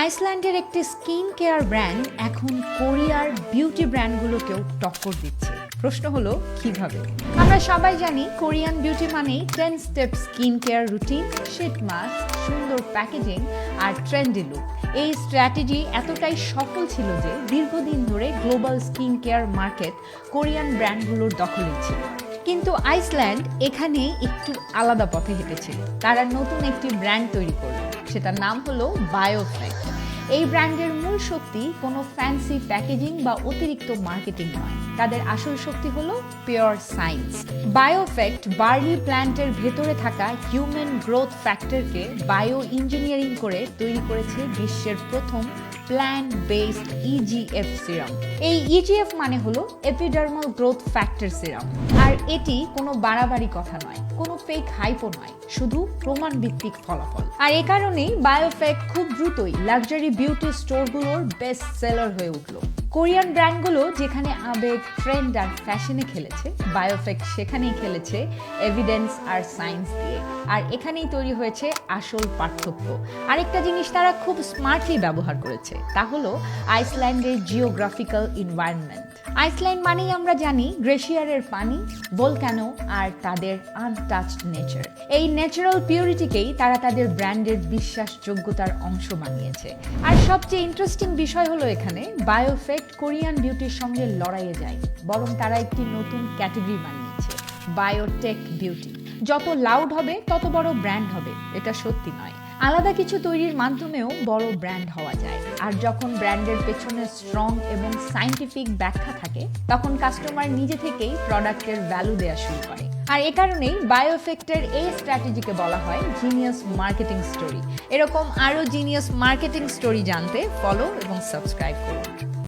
আইসল্যান্ডের একটি skin care brand এখন কোরিয়ার বিউটি ব্র্যান্ডগুলোকেও টক্কর দিচ্ছে। প্রশ্ন হলো কিভাবে? আমরা সবাই জানি কোরিয়ান বিউটি মানেই 10 step skin care routine, sheet mask, সুন্দর প্যাকেজিং আর ট্রেন্ডি লুক। এই স্ট্র্যাটেজি এতটাই সফল ছিল যে দীর্ঘদিন ধরে global skin care market Korean ব্র্যান্ডগুলোর দখলে ছিল। কিন্তু আইসল্যান্ড এখানে একটু আলাদা পথে হেঁটেছিল। তারা নতুন একটি ব্র্যান্ড তৈরি করলো, সেটার নাম হলো বায়োফেক্ট। এই ব্র্যান্ডের মূল শক্তি কোনো ফ্যান্সি প্যাকেজিং বা অতিরিক্ত মার্কেটিং নয়, তাদের আসল শক্তি হলো পিওর সায়েন্স। বায়োফেক্ট বার্লি প্ল্যান্টের ভেতরে থাকা হিউম্যান গ্রোথ ফ্যাক্টরকে বায়ো ইঞ্জিনিয়ারিং করে তৈরি করেছে বিশ্বের প্রথম প্ল্যান্ট বেসড ইজিএফ সিরাম। এই ইজিএফ মানে হলো এপিডার্মাল গ্রোথ ফ্যাক্টর সিরাম, আর এটি কোনো বাড়াবাড়ি কথা নয়, কোনো ফেক হাইপও নয়, শুধু প্রমাণ ভিত্তিক ফলাফল। আর এ কারণেই বায়োফেক্ট খুব দ্রুতই লাক্সারি বিউটি স্টোরগুলোর বেস্ট সেলার হয়ে উঠল। কোরিয়ান ব্র্যান্ডগুলো যেখানে আবেগ, ট্রেন্ড আর ফ্যাশনে খেলেছে, বায়োফেক্ট সেখানেই খেলেছে এভিডেন্স আর সায়েন্স দিয়ে। আর এখানেই তৈরি হয়েছে আসল পার্থক্য। আরেকটা জিনিস তারা খুব স্মার্টলি ব্যবহার করেছে, তা হলো আইসল্যান্ডের জিওগ্রাফিক্যাল এনভায়রনমেন্ট। আইসল্যান্ড মানেই আমরা জানি গ্লেশিয়ারের পানি, ভলক্যানো আর তাদের আনটাচড নেচার। এই ন্যাচারাল পিউরিটিকেই তারা তাদের ব্র্যান্ডের বিশ্বাসযোগ্যতার অংশ বানিয়েছে। আর সবচেয়ে ইন্টারেস্টিং বিষয় হলো এখানে বায়োফেক্ট কোরিয়ান বিউটির সঙ্গে লড়াইয়ে যায়, বরং তারা একটি নতুন ক্যাটেগরি বানিয়েছে, বায়োটেক বিউটি। যত লাউড হবে তত বড় ব্র্যান্ড হবে, এটা সত্যি নয়। আলাদা কিছু তৈরির মাধ্যমেও বড় ব্র্যান্ড হওয়া যায়। আর যখন ব্র্যান্ডের পেছনে স্ট্রং এবং সায়েন্টিফিক ব্যাখ্যা থাকে, তখন কাস্টমার নিজে থেকেই প্রোডাক্টের ভ্যালু দেওয়া শুরু করে। আর এ কারণেই বায়োফেক্টের এই স্ট্র্যাটেজিকে বলা হয় জিনিয়াস মার্কেটিং স্টোরি। এরকম আরও জিনিয়াস মার্কেটিং স্টোরি জানতে ফলো এবং সাবস্ক্রাইব করুন।